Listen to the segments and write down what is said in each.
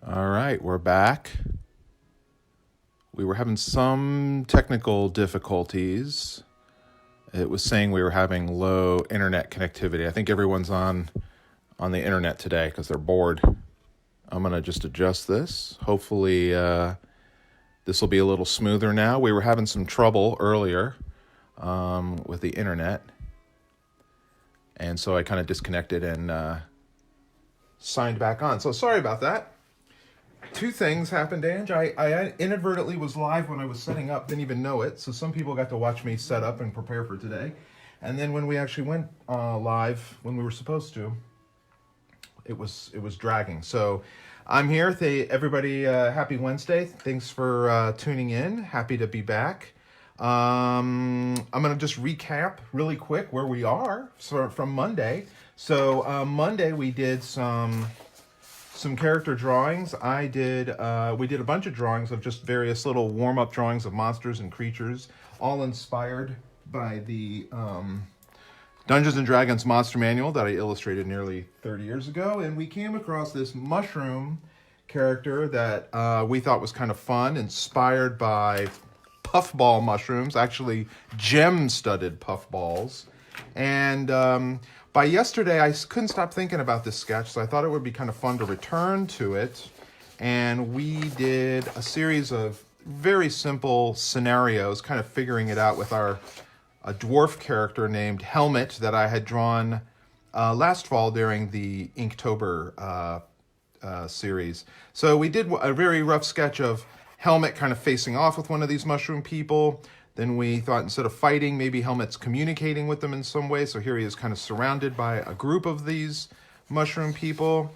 All right, we're back. We were having some technical difficulties. It was saying we were having low internet connectivity. I think everyone's on the internet today because they're bored. I'm going to just adjust this. Hopefully this will be a little smoother now. We were having some trouble earlier with the internet. And so I kind of disconnected and signed back on. So sorry about that. Two things happened, Ange. I inadvertently was live when I was setting up, didn't even know it. So some people got to watch me set up and prepare for today. And then when we actually went live, when we were supposed to, it was dragging. So I'm here. Everybody, happy Wednesday. Thanks for tuning in. Happy to be back. I'm going to just recap really quick where we are from Monday. So Monday we did some character drawings. We did a bunch of drawings of just various little warm-up drawings of monsters and creatures, all inspired by the Dungeons & Dragons Monster Manual that I illustrated nearly 30 years ago. And we came across this mushroom character that we thought was kind of fun, inspired by puffball mushrooms, actually gem-studded puffballs. And by yesterday, I couldn't stop thinking about this sketch, so I thought it would be kind of fun to return to it. And we did a series of very simple scenarios, kind of figuring it out with a dwarf character named Helmet that I had drawn last fall during the Inktober series. So we did a very rough sketch of Helmet kind of facing off with one of these mushroom people. Then we thought instead of fighting, maybe Helmet's communicating with them in some way. So here he is kind of surrounded by a group of these mushroom people.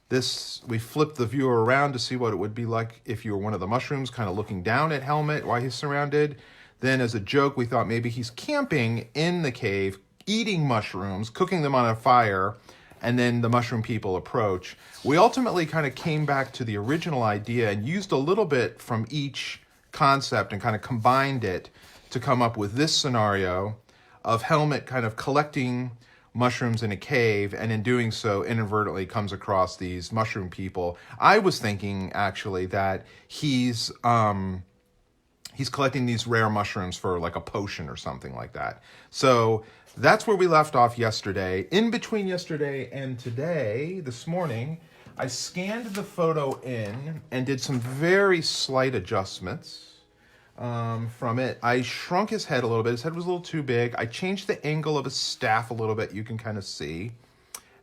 We flipped the viewer around to see what it would be like if you were one of the mushrooms, kind of looking down at Helmet while he's surrounded. Then as a joke, we thought maybe he's camping in the cave, eating mushrooms, cooking them on a fire, and then the mushroom people approach. We ultimately kind of came back to the original idea and used a little bit from each concept and kind of combined it to come up with this scenario of Helmet kind of collecting mushrooms in a cave, and in doing so inadvertently comes across these mushroom people. I was thinking actually that he's collecting these rare mushrooms for like a potion or something like that. So that's where we left off yesterday. In between yesterday and today, this morning, I scanned the photo in and did some very slight adjustments from it. I shrunk his head a little bit. His head was a little too big. I changed the angle of his staff a little bit. You can kind of see.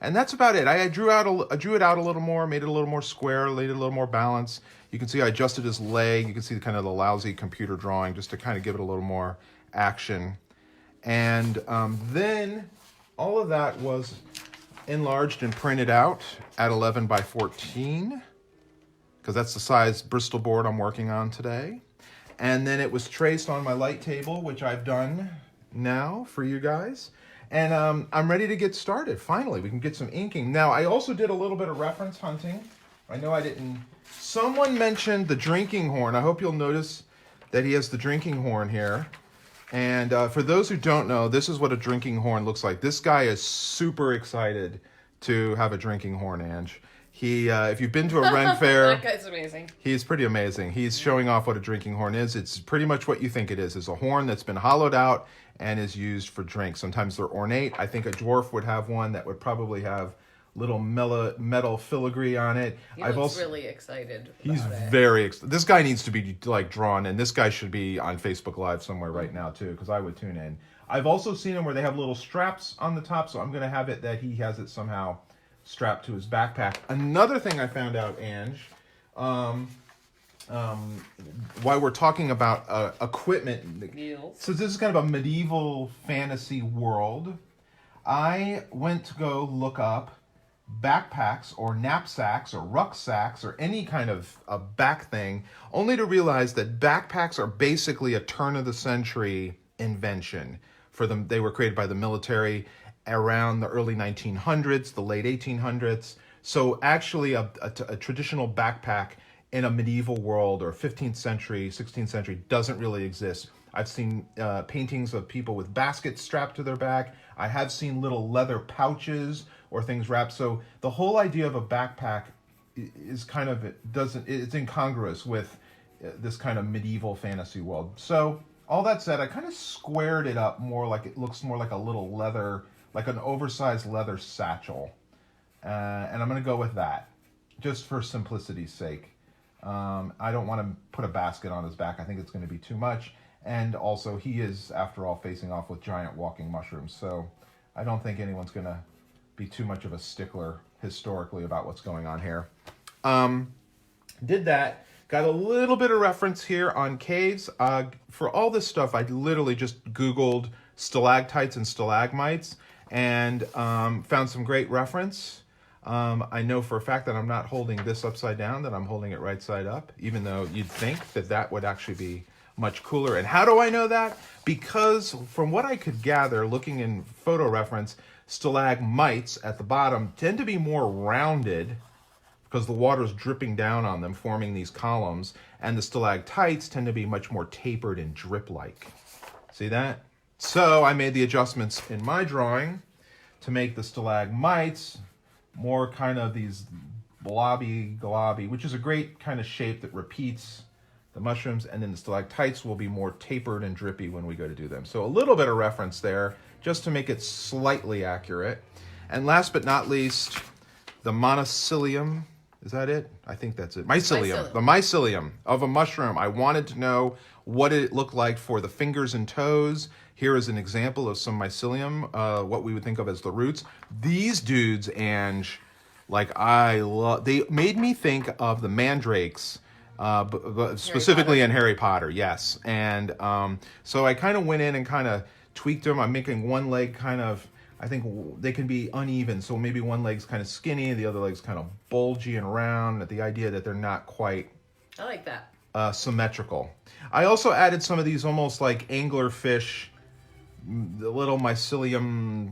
And that's about it. I drew it out a little more, made it a little more square, made it a little more balance. You can see I adjusted his leg. You can see kind of the lousy computer drawing just to kind of give it a little more action. And then all of that was enlarged and printed out at 11 by 14, because that's the size Bristol board I'm working on today. And then it was traced on my light table, which I've done now for you guys. And I'm ready to get started. Finally, we can get some inking. Now, I also did a little bit of reference hunting. I know I didn't. Someone mentioned the drinking horn. I hope you'll notice that he has the drinking horn here. And for those who don't know, this is what a drinking horn looks like. This guy is super excited to have a drinking horn, Ange. If you've been to a Ren fair... That guy's amazing. He's pretty amazing. He's showing off what a drinking horn is. It's pretty much what you think it is. It's a horn that's been hollowed out and is used for drinks. Sometimes they're ornate. I think a dwarf would have one that would probably have little metal filigree on it. He looks really excited He's about it. very excited. This guy needs to be like drawn, and this guy should be on Facebook Live somewhere right now too, because I would tune in. I've also seen him where they have little straps on the top, so I'm going to have it that he has it somehow strapped to his backpack. Another thing I found out, Ange, while we're talking about equipment, so this is kind of a medieval fantasy world. I went to go look up backpacks or knapsacks or rucksacks or any kind of a back thing, only to realize that backpacks are basically a turn-of-the-century invention. For them, they were created by the military around the early 1900s, the late 1800s. So actually a traditional backpack in a medieval world or 15th century, 16th century doesn't really exist. I've seen paintings of people with baskets strapped to their back. I have seen little leather pouches or things wrapped. So the whole idea of a backpack is kind of, it's incongruous with this kind of medieval fantasy world. So all that said, I kind of squared it up more like it looks more like a little leather, like an oversized leather satchel. And I'm going to go with that, just for simplicity's sake. I don't want to put a basket on his back. I think it's going to be too much. And also, he is, after all, facing off with giant walking mushrooms. So I don't think anyone's going to be too much of a stickler historically about what's going on here. Did that. Got a little bit of reference here on caves. For all this stuff, I literally just Googled stalactites and stalagmites and found some great reference. I know for a fact that I'm not holding this upside down, that I'm holding it right side up, even though you'd think that that would actually be much cooler. And how do I know that? Because from what I could gather, looking in photo reference, stalagmites at the bottom tend to be more rounded because the water's dripping down on them, forming these columns, and the stalactites tend to be much more tapered and drip-like. See that? So I made the adjustments in my drawing to make the stalagmites more kind of these globby, which is a great kind of shape that repeats the mushrooms, and then the stalactites will be more tapered and drippy when we go to do them. So a little bit of reference there, just to make it slightly accurate. And last but not least, the monocylium. Is that it? I think that's it. Mycelium. The mycelium of a mushroom. I wanted to know what it looked like for the fingers and toes. Here is an example of some mycelium, what we would think of as the roots. These dudes, Ange, like they made me think of the mandrakes, specifically in Harry Potter, yes. And so I kind of went in and kind of tweaked them. I'm making one leg kind of, I think they can be uneven. So maybe one leg's kind of skinny, the other leg's kind of bulgy and round. The idea that they're not quite, I like that, symmetrical. I also added some of these almost like anglerfish, the little mycelium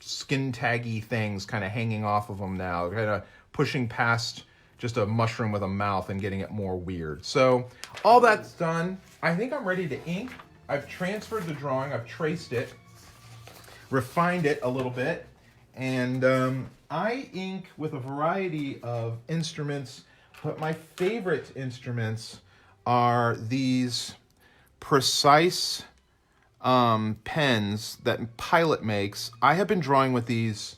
skin taggy things kind of hanging off of them now, kind of pushing past just a mushroom with a mouth and getting it more weird. So all that's done. I think I'm ready to ink. I've transferred the drawing. I've traced it, refined it a little bit, and I ink with a variety of instruments, but my favorite instruments are these precise pens that Pilot makes. I have been drawing with these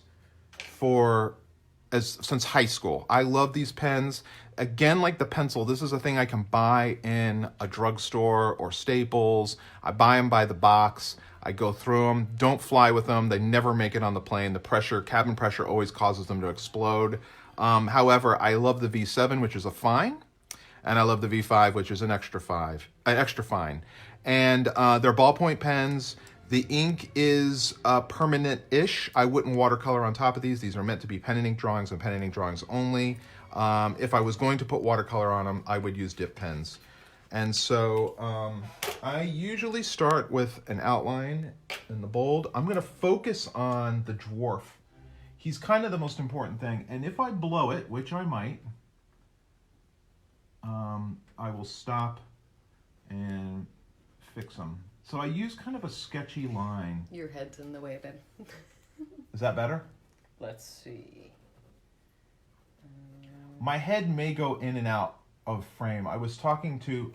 since high school. I love these pens. Again, like the pencil, this is a thing I can buy in a drugstore or Staples. I buy them by the box. I go through them. Don't fly with them. They never make it on the plane. The pressure, cabin pressure, always causes them to explode. However, I love the V7, which is a fine, and I love the V5, which is an extra fine. And they're ballpoint pens. The ink is permanent-ish. I wouldn't watercolor on top of these. These are meant to be pen and ink drawings and pen and ink drawings only. If I was going to put watercolor on them, I would use dip pens. And so I usually start with an outline in the bold. I'm going to focus on the dwarf. He's kind of the most important thing. And if I blow it, which I might, I will stop and fix them. So I use kind of a sketchy line. Your head's in the way, Ben. Is that better? Let's see. My head may go in and out of frame. I was talking to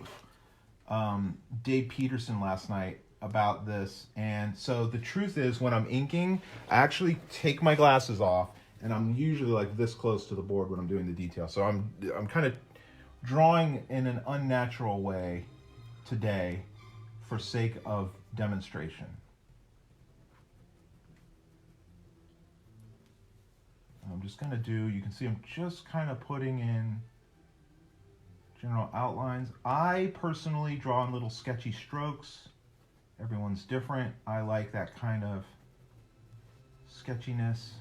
Dave Peterson last night about this, and so the truth is, when I'm inking, I actually take my glasses off, and I'm usually like this close to the board when I'm doing the detail. So I'm kind of drawing in an unnatural way today for sake of demonstration. I'm just going to you can see I'm just kind of putting in general outlines. I personally draw in little sketchy strokes. Everyone's different. I like that kind of sketchiness.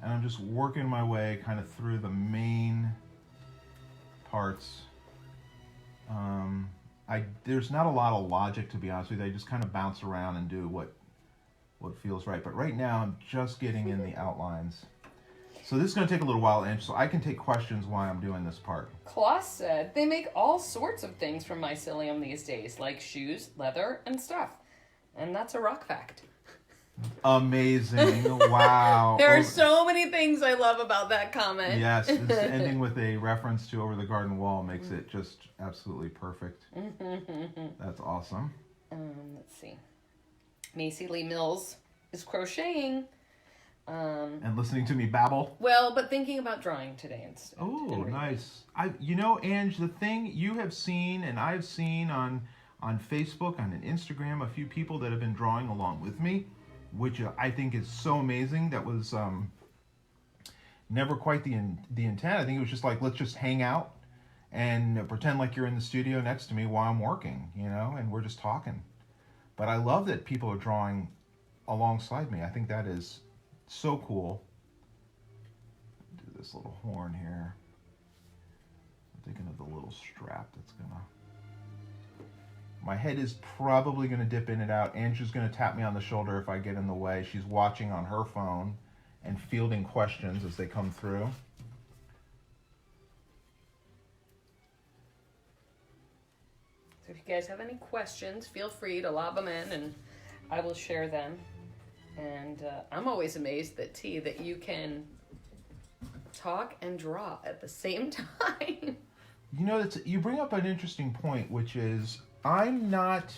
And I'm just working my way kind of through the main parts. There's not a lot of logic, to be honest with you. I just kind of bounce around and do what feels right. But right now, I'm just getting in the outlines. So this is going to take a little while, and so I can take questions while I'm doing this part. Klaus said they make all sorts of things from mycelium these days, like shoes, leather, and stuff. And that's a rock fact. Amazing. Wow. There are so many things I love about that comment. Yes, it's ending with a reference to Over the Garden Wall makes it just absolutely perfect. That's awesome. Let's see. Macy Lee Mills is crocheting. And listening to me babble. Well, but thinking about drawing today instead. Oh, nice. Ange, the thing you have seen and I've seen on Facebook, on Instagram, a few people that have been drawing along with me, which I think is so amazing. That was never quite the intent. I think it was just like, let's just hang out and pretend like you're in the studio next to me while I'm working, and we're just talking. But I love that people are drawing alongside me. I think that is so cool. Do this little horn here. I'm thinking of the little strap that's gonna... My head is probably gonna dip in and out. Andrew's gonna tap me on the shoulder if I get in the way. She's watching on her phone and fielding questions as they come through. So if you guys have any questions, feel free to lob them in and I will share them. And I'm always amazed that you can talk and draw at the same time. You bring up an interesting point, which is I'm not,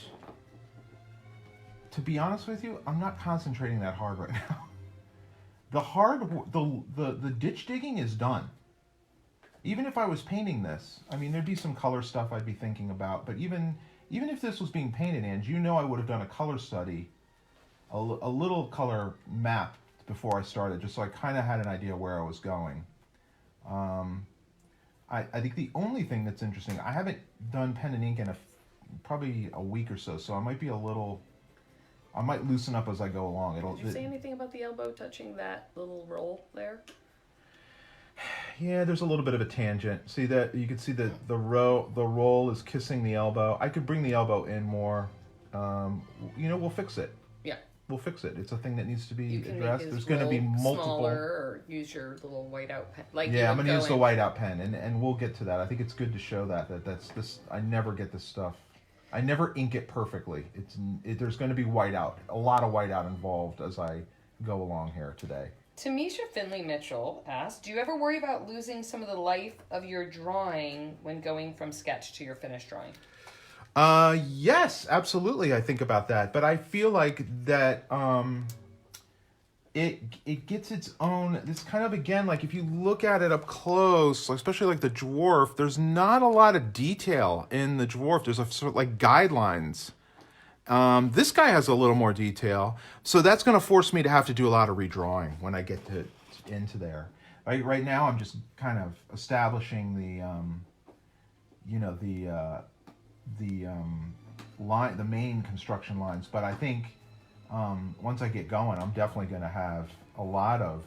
to be honest with you, I'm not concentrating that hard right now. The ditch digging is done. Even if I was painting this, there'd be some color stuff I'd be thinking about. But even if this was being painted, Ange, I would have done a color study, a little color map before I started, just so I kind of had an idea where I was going. I think the only thing that's interesting, I haven't done pen and ink in probably a week or so, so I might loosen up as I go along. Did you say anything about the elbow touching that little roll there? Yeah, there's a little bit of a tangent. See that you can see that the roll is kissing the elbow. I could bring the elbow in more. We'll fix it. Yeah. We'll fix it. It's a thing that needs to be You can addressed. make There's going to be multiple. Smaller, or use your little whiteout pen. I'm going to use the whiteout pen, and we'll get to that. I think it's good to show that's this. I never get this stuff. I never ink it perfectly. There's going to be whiteout, a lot of whiteout involved as I go along here today. Tamisha Finley Mitchell asked, do you ever worry about losing some of the life of your drawing when going from sketch to your finished drawing? Yes, absolutely. I think about that, but I feel like that it gets its own. This kind of, again, like if you look at it up close, especially like the dwarf, there's not a lot of detail in the dwarf. There's a sort of like guidelines. This guy has a little more detail, so that's going to force me to have to do a lot of redrawing when I get into there. Right now, I'm just kind of establishing the main construction lines. But I think once I get going, I'm definitely going to have a lot of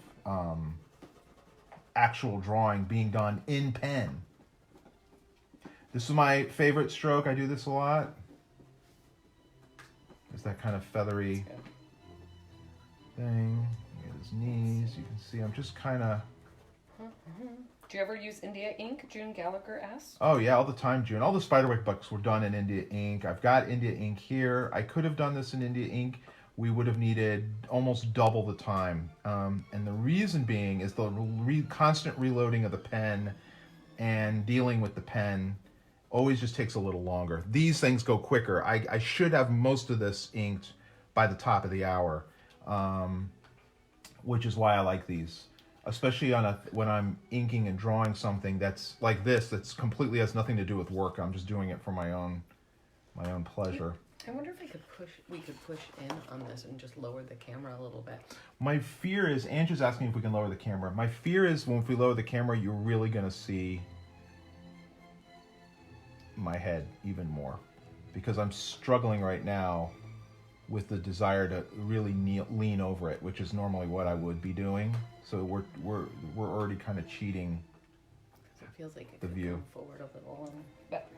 actual drawing being done in pen. This is my favorite stroke. I do this a lot. It's that kind of feathery thing. Look at his knees. You can see I'm just kind of... Do you ever use India ink? June Gallagher asks. Oh, yeah, all the time, June. All the Spiderwick books were done in India ink. I've got India ink here. I could have done this in India ink. We would have needed almost double the time. And the reason being is the constant reloading of the pen and dealing with the pen always just takes a little longer. These things go quicker. I should have most of this inked by the top of the hour, which is why I like these. Especially when I'm inking and drawing something that's like this, that's completely has nothing to do with work. I'm just doing it for my own pleasure. I wonder if we could push in on this and just lower the camera a little bit. My fear is, Andrew's asking if we can lower the camera. My fear is if we lower the camera, you're really going to see my head even more, because I'm struggling right now with the desire to really lean over it, which is normally what I would be doing. So we're already kind of cheating. It feels like it the could view come forward a little, but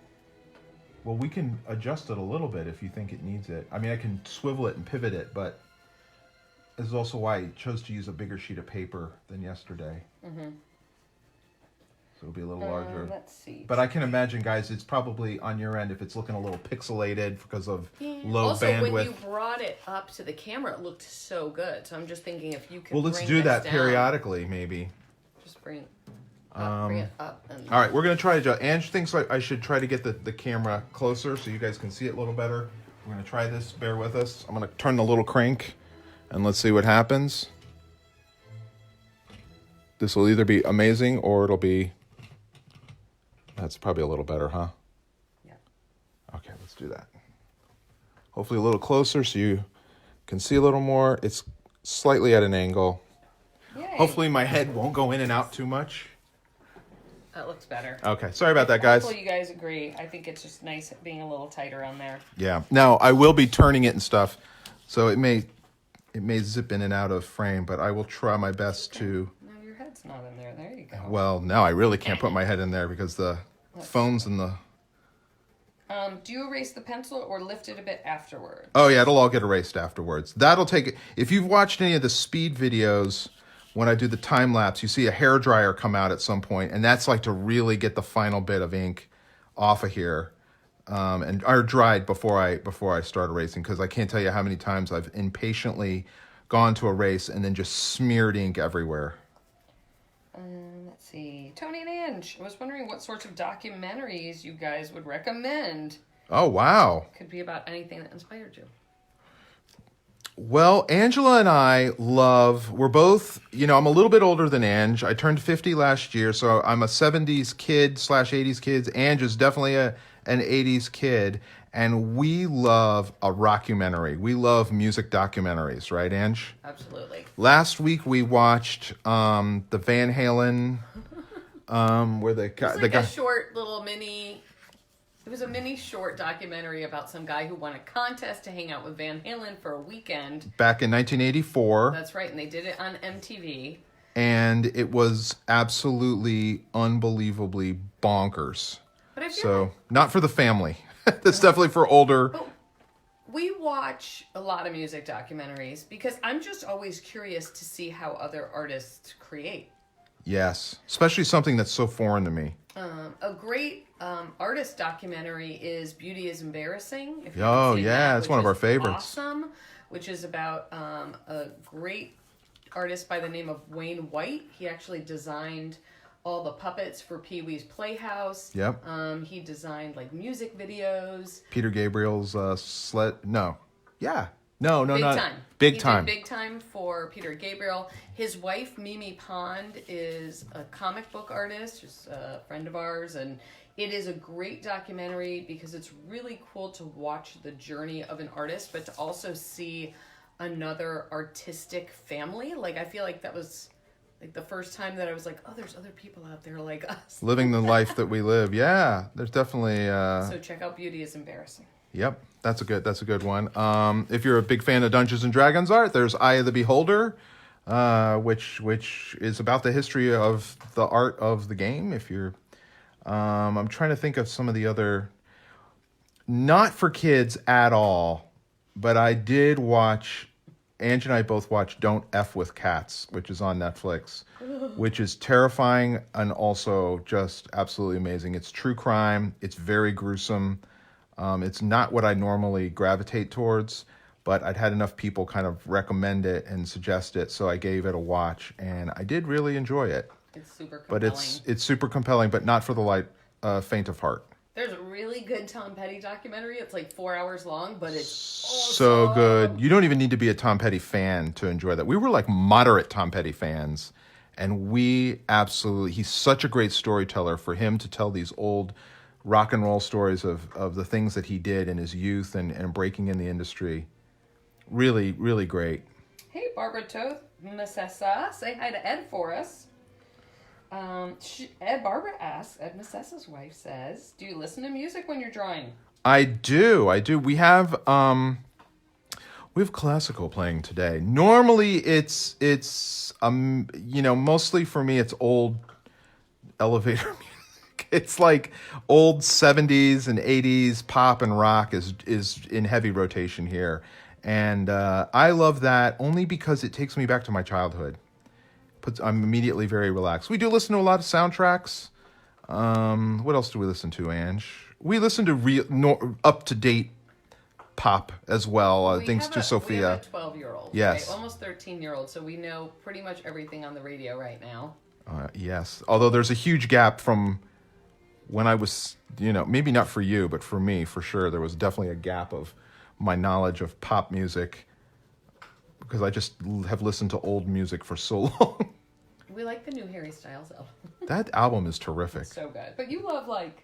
well, we can adjust it a little bit if you think it needs it. I mean, I can swivel it and pivot it, but this is also why I chose to use a bigger sheet of paper than yesterday. So it'll be a little larger. Let's see. But I can imagine, guys, it's probably on your end if it's looking a little pixelated because of low also, bandwidth. when you brought it up to the camera, it looked so good. So I'm just thinking if you could. Well, let's bring do this that down, periodically, maybe. Just bring it up. And All right, we're going to try to... Ange thinks I should try to get the camera closer so you guys can see it a little better. We're going to try this. Bear with us. I'm going to turn the little crank, and let's see what happens. This will either be amazing or it'll be... That's probably a little better, huh? Yeah. Okay, let's do that. Hopefully a little closer so you can see a little more. It's slightly at an angle. Yay. Hopefully my head won't go in and out too much. That looks better. Okay, sorry about that, guys. Hopefully you guys agree. I think it's just nice being a little tighter on there. Yeah. Now, I will be turning it and stuff, so it may zip in and out of frame, but I will try my best to... No, your head's not in there. There you go. Well, now I really can't put my head in there because the phone's in the... Do you erase the pencil or lift it a bit afterward? Oh, yeah, it'll all get erased afterwards. That'll take... If you've watched any of the speed videos, when I do the time lapse, you see a hairdryer come out at some point, and that's like to really get the final bit of ink off of here, or dried before I start erasing, because I can't tell you how many times I've impatiently gone to erase and then just smeared ink everywhere. Let's see. Tony and Ange, I was wondering what sorts of documentaries you guys would recommend. Oh, wow. Could be about anything that inspired you. Well, Angela and I we're both, I'm a little bit older than Ange. I turned 50 last year, so I'm a 70s kid / 80s kid. Ange is definitely an 80s kid, and we love a rockumentary. We love music documentaries, right, Ange? Absolutely. Last week we watched the Van Halen, where the guy... a short little mini... It was a mini short documentary about some guy who won a contest to hang out with Van Halen for a weekend. Back in 1984. That's right, and they did it on MTV. And it was absolutely unbelievably bonkers. But I feel so, not for the family. That's definitely for older. But we watch a lot of music documentaries because I'm just always curious to see how other artists create. Yes, especially something that's so foreign to me. A great artist documentary is Beauty is Embarrassing. If you Oh, haven't seen yeah, that, it's one of our which is favorites. Awesome, which is about a great artist by the name of Wayne White. He actually designed all the puppets for Pee-wee's Playhouse. Yep. He designed like music videos. Peter Gabriel's sled. No. Yeah. No, Big not Time. Big He Time. did Big Time for Peter Gabriel. His wife, Mimi Pond, is a comic book artist, just a friend of ours, and it is a great documentary because it's really cool to watch the journey of an artist, but to also see another artistic family. Like, I feel like that was like the first time that I was like, oh, there's other people out there like us. Living the life that we live. Yeah, there's definitely... So check out Beauty is Embarrassing. Yep, that's a good one. If you're a big fan of Dungeons and Dragons art, there's Eye of the Beholder, which is about the history of the art of the game. If you're, I'm trying to think of some of the other, not for kids at all, but I did watch. Ange and I both watched Don't F with Cats, which is on Netflix, which is terrifying and also just absolutely amazing. It's true crime. It's very gruesome. It's not what I normally gravitate towards, but I'd had enough people kind of recommend it and suggest it, so I gave it a watch, and I did really enjoy it. It's super compelling. But it's super compelling, but not for the faint of heart. There's a really good Tom Petty documentary. It's like 4 hours long, but it's so good. You don't even need to be a Tom Petty fan to enjoy that. We were like moderate Tom Petty fans, and he's such a great storyteller. For him to tell these old rock and roll stories of the things that he did in his youth and breaking in the industry. Really, really great. Hey, Barbara Toth, Massessa, say hi to Ed for us. Barbara asks, Ed Massessa's wife says, do you listen to music when you're drawing? I do. We have classical playing today. Normally it's mostly for me it's old elevator music. It's like old 70s and 80s pop and rock is in heavy rotation here. And I love that only because it takes me back to my childhood. I'm immediately very relaxed. We do listen to a lot of soundtracks. What else do we listen to, Ange? We listen to up-to-date pop as well, thanks to Sophia. We have a 12-year-old, yes. Right? Almost 13-year-old, so we know pretty much everything on the radio right now. Yes, although there's a huge gap from when I was, maybe not for you, but for me, for sure, there was definitely a gap of my knowledge of pop music because I just have listened to old music for so long. We like the new Harry Styles album. That album is terrific. It's so good. But you love, like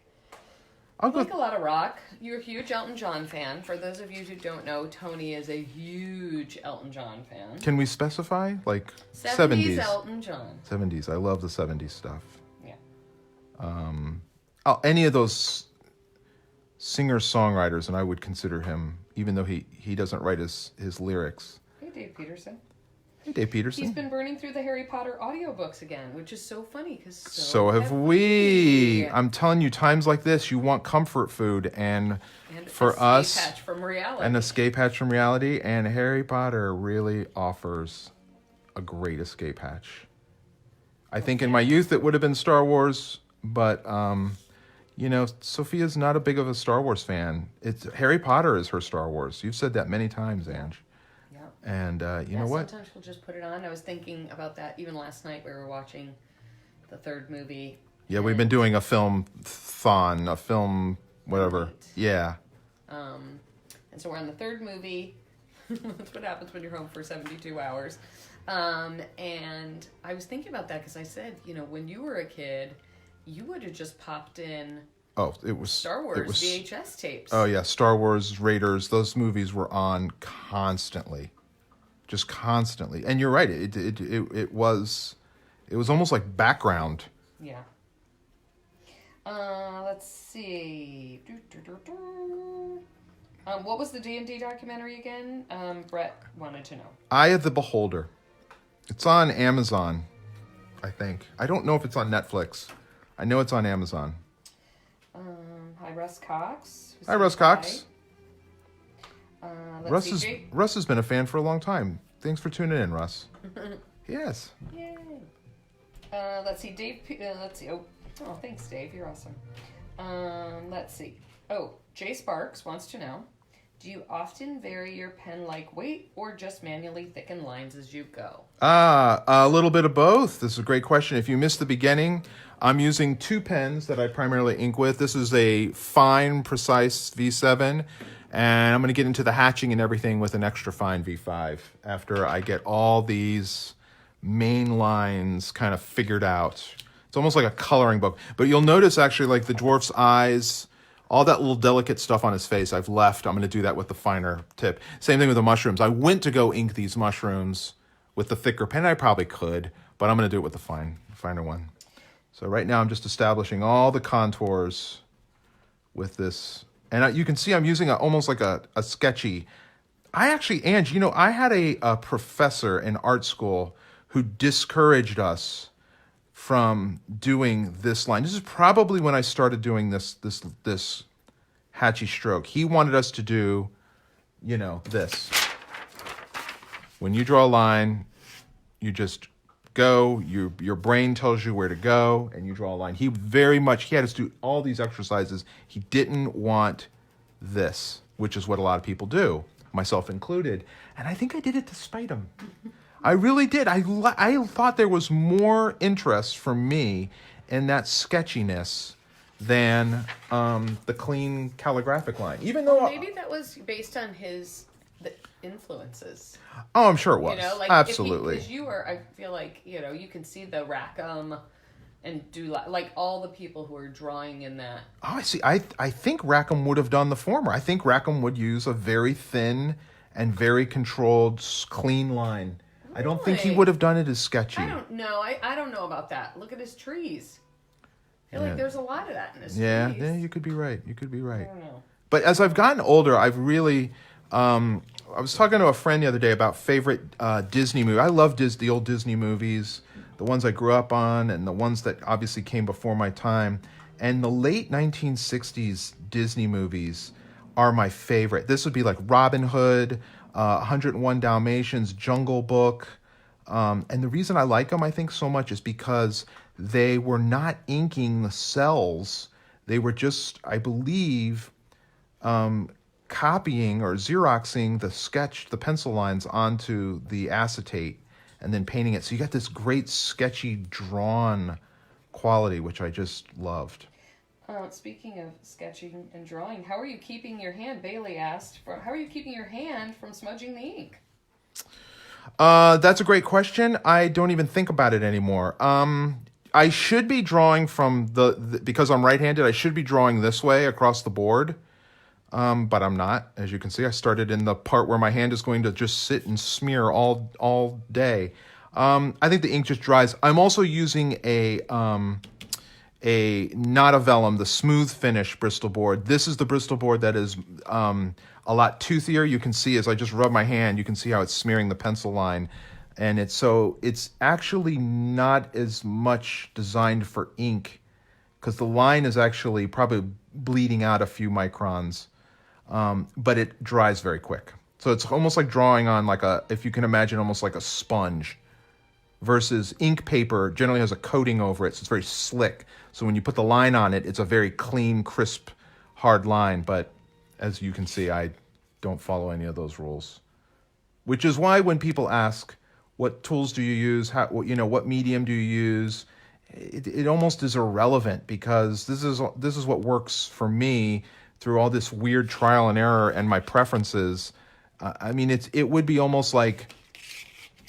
a lot of rock. You're a huge Elton John fan. For those of you who don't know, Tony is a huge Elton John fan. Can we specify? Like 70s Elton John. 70s. I love the 70s stuff. Yeah. Any of those singer-songwriters, and I would consider him, even though he doesn't write his lyrics. Hey, Dave Peterson. Hey, Dave Peterson. He's been burning through the Harry Potter audiobooks again, which is so funny because so have we. I'm telling you, times like this, you want comfort food, and for us, escape hatch from reality. An escape hatch from reality, and Harry Potter really offers a great escape hatch. I think in my youth it would have been Star Wars, but Sophia's not a big of a Star Wars fan. Harry Potter is her Star Wars. You've said that many times, Ange. And you know what? Sometimes we'll just put it on. I was thinking about that even last night. We were watching the third movie. Yeah, we've been doing a film-thon, a film whatever. Right. Yeah. And so we're on the third movie. That's what happens when you're home for 72 hours. And I was thinking about that because I said, when you were a kid, you would have just popped in it was Star Wars VHS tapes. Oh, yeah. Star Wars, Raiders, those movies were on constantly. Just constantly. And you're right. It was almost like background. Yeah. Let's see. What was the D&D documentary again? Brett wanted to know. Eye of the Beholder. It's on Amazon, I think. I don't know if it's on Netflix. I know it's on Amazon. Hi, Russ Cox. Hi, Russ Cox. Russ has been a fan for a long time. Thanks for tuning in, Russ. Yes. Yay. Let's see, Dave. Let's see. Oh, thanks, Dave. You're awesome. Let's see. Oh, Jay Sparks wants to know: do you often vary your pen-like weight, or just manually thicken lines as you go? A little bit of both. This is a great question. If you missed the beginning, I'm using two pens that I primarily ink with. This is a fine, precise V7, and I'm going to get into the hatching and everything with an extra fine V5 after I get all these main lines kind of figured out. It's almost like a coloring book. But you'll notice actually like the dwarf's eyes, all that little delicate stuff on his face I've left. I'm going to do that with the finer tip. Same thing with the mushrooms. I went to go ink these mushrooms with the thicker pen. I probably could, but I'm going to do it with the finer one. So right now I'm just establishing all the contours with this. And you can see I'm using almost like a sketchy. Ange, I had a professor in art school who discouraged us from doing this line. This is probably when I started doing this hatchy stroke. He wanted us to do, this. When you draw a line, you just go, your brain tells you where to go, and you draw a line. He had us do all these exercises. He didn't want this, which is what a lot of people do, myself included. And I think I did it to spite him. I really did. I thought there was more interest for me in that sketchiness than the clean calligraphic line. Even though maybe that was based on the influences. Oh, I'm sure it was. Absolutely. Because I feel like, you can see the Rackham and do like all the people who are drawing in that. Oh, I see. I think Rackham would have done the former. I think Rackham would use a very thin and very controlled, clean line. Really? I don't think he would have done it as sketchy. I don't know. I don't know about that. Look at his trees. I feel like there's a lot of that in his trees. Yeah, you could be right. I don't know. But as I've gotten older, I've really... I was talking to a friend the other day about favorite Disney movie. I love the old Disney movies, the ones I grew up on, and the ones that obviously came before my time. And the late 1960s Disney movies are my favorite. This would be like Robin Hood, 101 Dalmatians, Jungle Book, And the reason I like them, I think, so much is because they were not inking the cells. They were just, I believe, copying or Xeroxing the pencil lines onto the acetate and then painting it. So you got this great sketchy drawn quality, which I just loved. Speaking of sketching and drawing, how are you keeping your hand? Bailey asked, how are you keeping your hand from smudging the ink? That's a great question. I don't even think about it anymore. I should be drawing from because I'm right-handed, I should be drawing this way across the board. But I'm not. As you can see, I started in the part where my hand is going to just sit and smear all day. I think the ink just dries. I'm also using not a vellum, the smooth finish Bristol board. This is the Bristol board that is a lot toothier. You can see as I just rub my hand, you can see how it's smearing the pencil line. And it's actually not as much designed for ink because the line is actually probably bleeding out a few microns, but it dries very quick. So it's almost like drawing on if you can imagine, almost like a sponge. Versus ink paper generally has a coating over it, so it's very slick. So when you put the line on it, it's a very clean, crisp, hard line. But as you can see, I don't follow any of those rules. Which is why when people ask, what tools do you use? What medium do you use? It almost is irrelevant because this is what works for me through all this weird trial and error and my preferences. It would be almost like,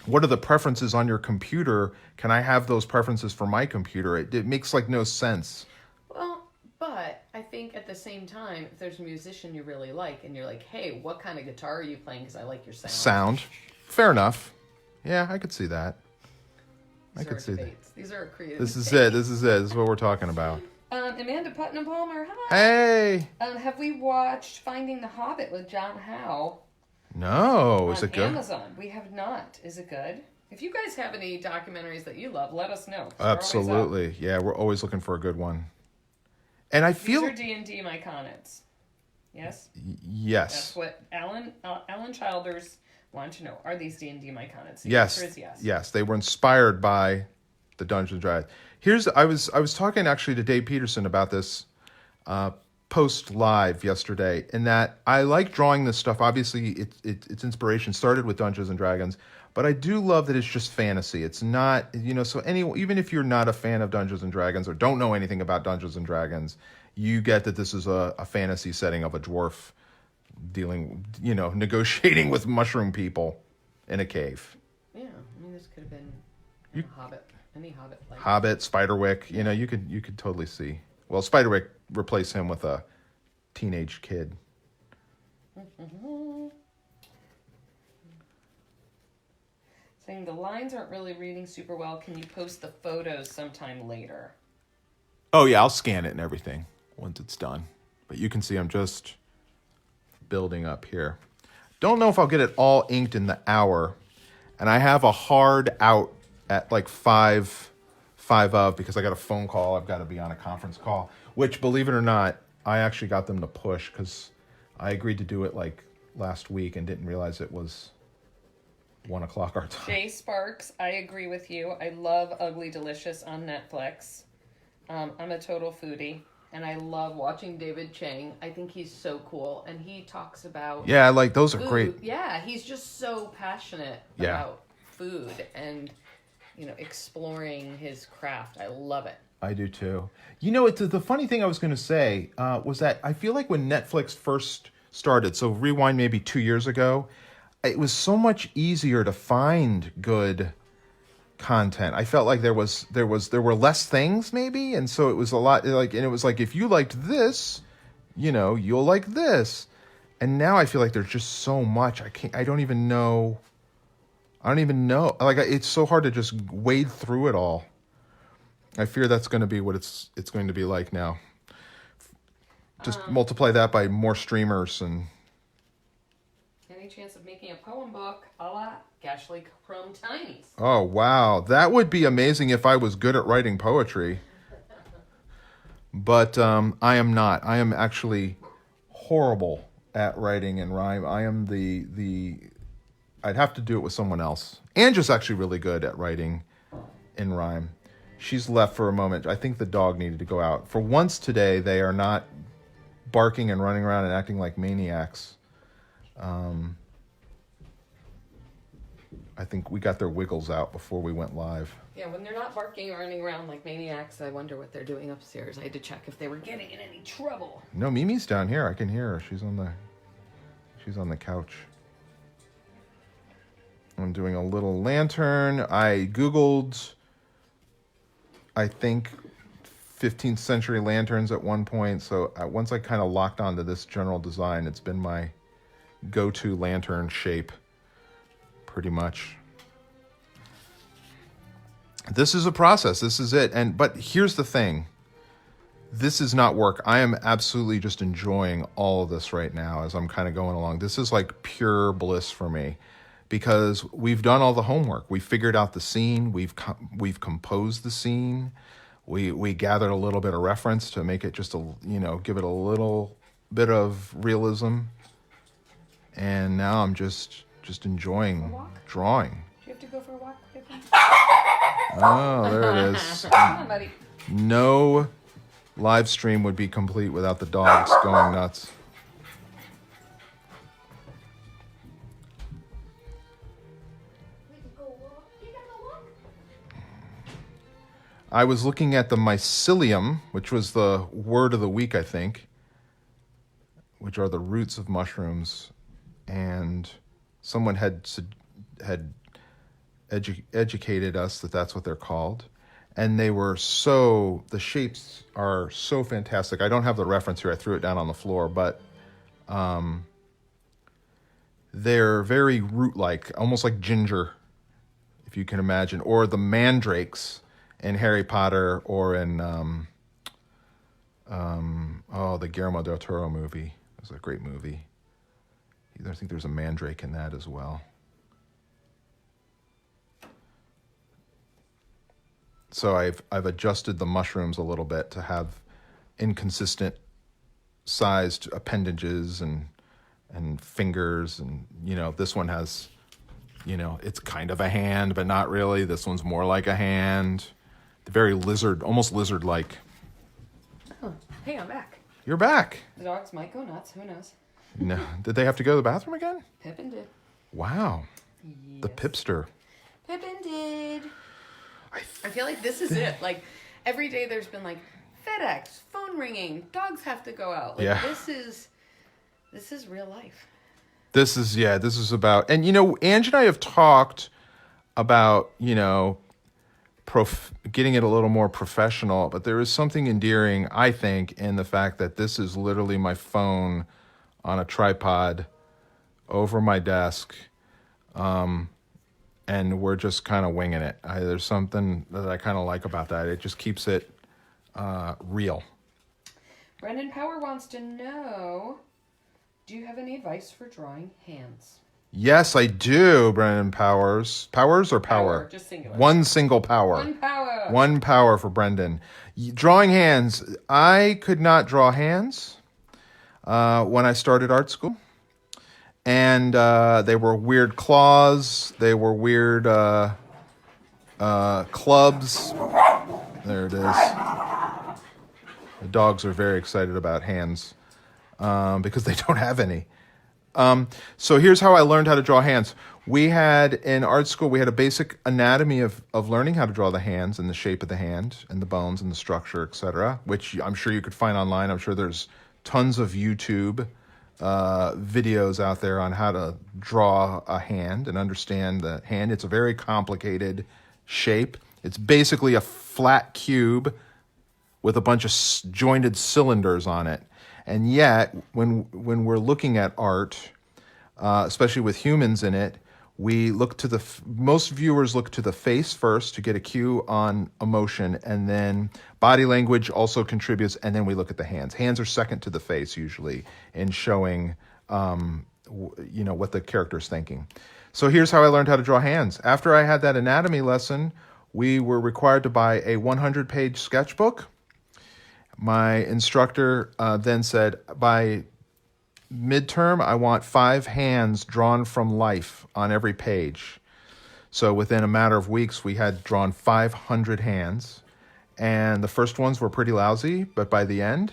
what are the preferences on your computer? Can I have those preferences for my computer? It makes no sense. Well, but I think at the same time, if there's a musician you really like and you're like, hey, what kind of guitar are you playing? Because I like your sound. Fair enough. Yeah, I could see that. I could see that. These are creative. This is it. This is what we're talking about. Amanda Putnam Palmer, hi. Hey. Have we watched Finding the Hobbit with John Howe? No. Is it good? On Amazon. We have not. Is it good? If you guys have any documentaries that you love, let us know. Absolutely. Yeah, we're always looking for a good one. And I feel... These are D&D Myconids. Yes? Yes. That's what Alan Childers wanted to know. Are these D&D Myconids? The yes. answer is yes. Yes, they were inspired by the Dungeons & Dragons. I was talking actually to Dave Peterson about this post live yesterday, in that I like drawing this stuff. Obviously, its inspiration started with Dungeons and Dragons, but I do love that it's just fantasy. It's not, so even if you're not a fan of Dungeons and Dragons or don't know anything about Dungeons and Dragons, you get that this is a fantasy setting of a dwarf negotiating with mushroom people in a cave. Yeah, this could have been a Hobbit, any Hobbit. Hobbit, Spiderwick, you could totally see. Well, Spiderwick replaced him with a teenage kid. Saying the lines aren't really reading super well. Can you post the photos sometime later? Oh, yeah, I'll scan it and everything once it's done. But you can see I'm just building up here. Don't know if I'll get it all inked in the hour. And I have a hard out at 5 of, because I got a phone call. I've got to be on a conference call, which, believe it or not, I actually got them to push because I agreed to do it last week and didn't realize it was 1 o'clock our time. Jay Sparks, I agree with you. I love Ugly Delicious on Netflix. I'm a total foodie, and I love watching David Chang. I think he's so cool, and he talks about those food. are great. Yeah, he's just so passionate about food and exploring his craft. I love it. I do too. It's the funny thing I was going to say was that I feel like when Netflix first started, so rewind maybe 2 years ago, it was so much easier to find good content. I felt like there were less things maybe, and so it was a lot and it was if you liked this, you'll like this. And now I feel like there's just so much. I don't even know. It's so hard to just wade through it all. I fear that's going to be what it's going to be like now. Just multiply that by more streamers and... Any chance of making a poem book a la Gashley Chrome Tinies? Oh, wow. That would be amazing if I was good at writing poetry. But I am not. I am actually horrible at writing and rhyme. I am the I'd have to do it with someone else. Angie's actually really good at writing in rhyme. She's left for a moment. I think the dog needed to go out. For once today, they are not barking and running around and acting like maniacs. I think we got their wiggles out before we went live. Yeah, when they're not barking or running around like maniacs, I wonder what they're doing upstairs. I had to check if they were getting in any trouble. No, Mimi's down here. I can hear her. She's on the couch. I'm doing a little lantern. I Googled, I think, 15th century lanterns at one point. So once I kind of locked onto this general design, it's been my go-to lantern shape, pretty much. This is a process. This is it. But here's the thing. This is not work. I am absolutely just enjoying all of this right now as I'm kind of going along. This is like pure bliss for me because we've done all the homework. We figured out the scene. We've composed the scene. We gathered a little bit of reference to make it just give it a little bit of realism. And now I'm just enjoying drawing. Do you have to go for a walk, Pippin? Oh, there it is. Come on, buddy. No live stream would be complete without the dogs going nuts. I was looking at the mycelium, which was the word of the week, I think, which are the roots of mushrooms, and someone had educated us that that's what they're called. And the shapes are so fantastic. I don't have the reference here. I threw it down on the floor, but they're very root-like, almost like ginger, if you can imagine, or the mandrakes in Harry Potter or in the Guillermo del Toro movie. It was a great movie. I think there's a mandrake in that as well. So I've adjusted the mushrooms a little bit to have inconsistent sized appendages and fingers, and this one has, it's kind of a hand but not really. This one's more like a hand. Very almost lizard-like. Oh, hey, I'm back. You're back. The dogs might go nuts. Who knows? No, did they have to go to the bathroom again? Pippin did. Wow. Yes. The Pipster. Pippin did. I feel like this is it. Like, every day there's been, like, FedEx, phone ringing, dogs have to go out. Like, yeah. This is real life. This is about... And, Ange and I have talked about, getting it a little more professional, but there is something endearing, I think, in the fact that this is literally my phone on a tripod over my desk, and we're just kind of winging it. There's something that I kind of like about that. It just keeps it real. Brendan Power wants to know, do you have any advice for drawing hands? Yes, I do, Brendan Powers. Powers or power? Just singular. One single power. One power. One power for Brendan. Drawing hands. I could not draw hands when I started art school. And they were weird claws. They were weird clubs. There it is. The dogs are very excited about hands because they don't have any. So here's how I learned how to draw hands. We had, in art school, we had a basic anatomy of learning how to draw the hands and the shape of the hand and the bones and the structure, etc., which I'm sure you could find online. I'm sure there's tons of YouTube videos out there on how to draw a hand and understand the hand. It's a very complicated shape. It's basically a flat cube with a bunch of jointed cylinders on it. And yet, when we're looking at art, especially with humans in it, we look to most viewers look to the face first to get a cue on emotion, and then body language also contributes, and then we look at the hands. Hands are second to the face usually in showing, what the character's thinking. So here's how I learned how to draw hands. After I had that anatomy lesson, we were required to buy a 100-page sketchbook. My instructor then said, by midterm, I want 5 hands drawn from life on every page. So within a matter of weeks, we had drawn 500 hands. And the first ones were pretty lousy, but by the end,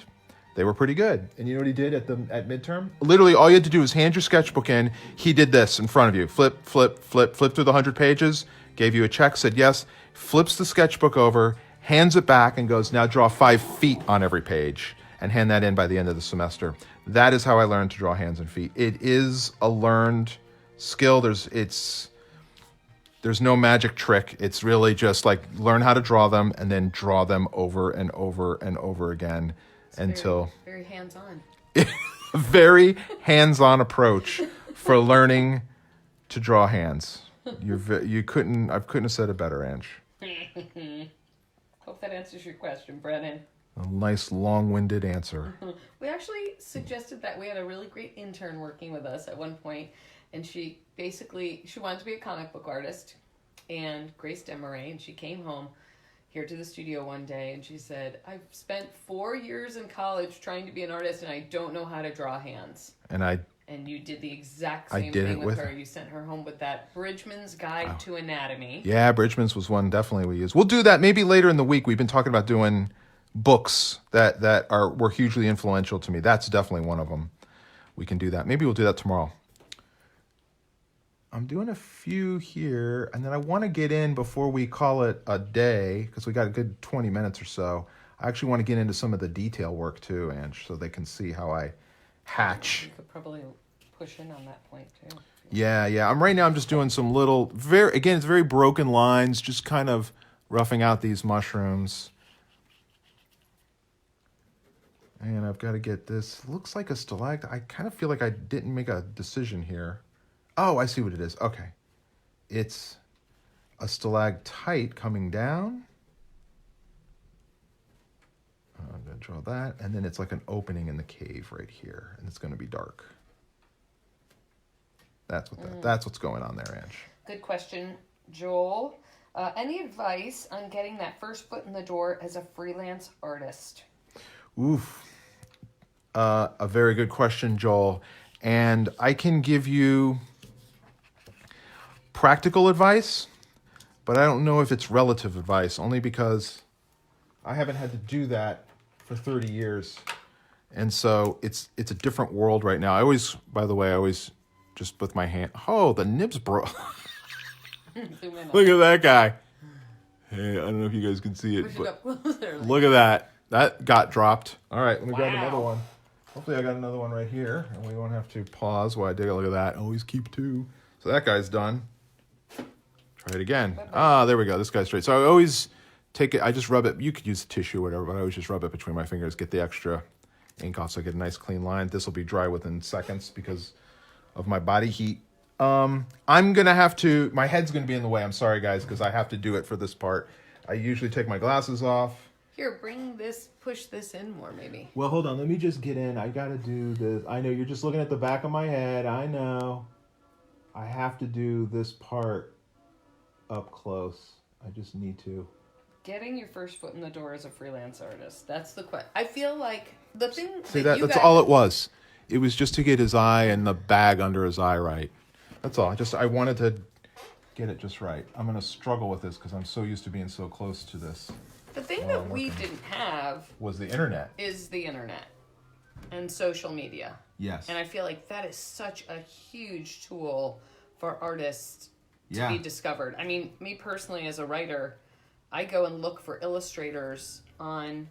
they were pretty good. And you know what he did at midterm? Literally, all you had to do was hand your sketchbook in. He did this in front of you. Flip, flip, flip, flip through the 100 pages, gave you a check, said yes, flips the sketchbook over, hands it back, and goes, now draw 5 feet on every page, and hand that in by the end of the semester. That is how I learned to draw hands and feet. It is a learned skill. There's no magic trick. It's really just like learn how to draw them and then draw them over and over and over again until very hands-on. very hands-on approach for learning to draw hands. I couldn't have said it better, Ange. Hope that answers your question, Brennan. A nice long-winded answer. We actually suggested that. We had a really great intern working with us at one point, and she wanted to be a comic book artist, and Grace Desmarais, and she came home here to the studio one day, and she said, I've spent 4 years in college trying to be an artist, and I don't know how to draw hands. And you did the exact same thing with her. You sent her home with that Bridgman's Guide to Anatomy. Yeah, Bridgman's was one definitely we used. We'll do that maybe later in the week. We've been talking about doing books that were hugely influential to me. That's definitely one of them. We can do that. Maybe we'll do that tomorrow. I'm doing a few here, and then I want to get in before we call it a day, because we got a good 20 minutes or so. I actually want to get into some of the detail work too, Ange, so they can see how I hatch. You could probably push in on that point too. Yeah. I'm just doing some little, it's very broken lines, just kind of roughing out these mushrooms. And I've got to get this. Looks like a stalactite. I kind of feel like I didn't make a decision here. Oh, I see what it is. Okay. It's a stalactite coming down. I'm going to draw that. And then it's like an opening in the cave right here. And it's going to be dark. That's what's going on there, Ange. Good question, Joel. Any advice on getting that first foot in the door as a freelance artist? Oof. A very good question, Joel. And I can give you practical advice, but I don't know if it's relative advice, only because I haven't had to do that for 30 years. And so it's a different world right now. I always just with my hand. Oh, the nibs broke. Look at that guy. Hey, I don't know if you guys can see it, but look at that. That got dropped. All right, let me grab another one. Hopefully I got another one right here, and we won't have to pause while I dig a look at that. Always keep 2. So that guy's done. Try it again. There we go. This guy's straight. So I always take it. I just rub it. You could use a tissue or whatever, but I always just rub it between my fingers, get the extra ink off so I get a nice clean line. This will be dry within seconds because of my body heat. I'm going to have to... My head's going to be in the way. I'm sorry, guys, because I have to do it for this part. I usually take my glasses off. Here, push this in more, maybe. Well, hold on. Let me just get in. I got to do this. I know you're just looking at the back of my head. I know. I have to do this part up close. I just need to. Getting your first foot in the door as a freelance artist. That's the question. I feel like the thing... See, that's all it was. It was just to get his eye and the bag under his eye right. That's all. I wanted to get it just right. I'm going to struggle with this because I'm so used to being so close to this. The thing that we didn't have was the internet. Is the internet and social media. Yes. And I feel like that is such a huge tool for artists to be discovered. I mean, me personally as a writer, I go and look for illustrators on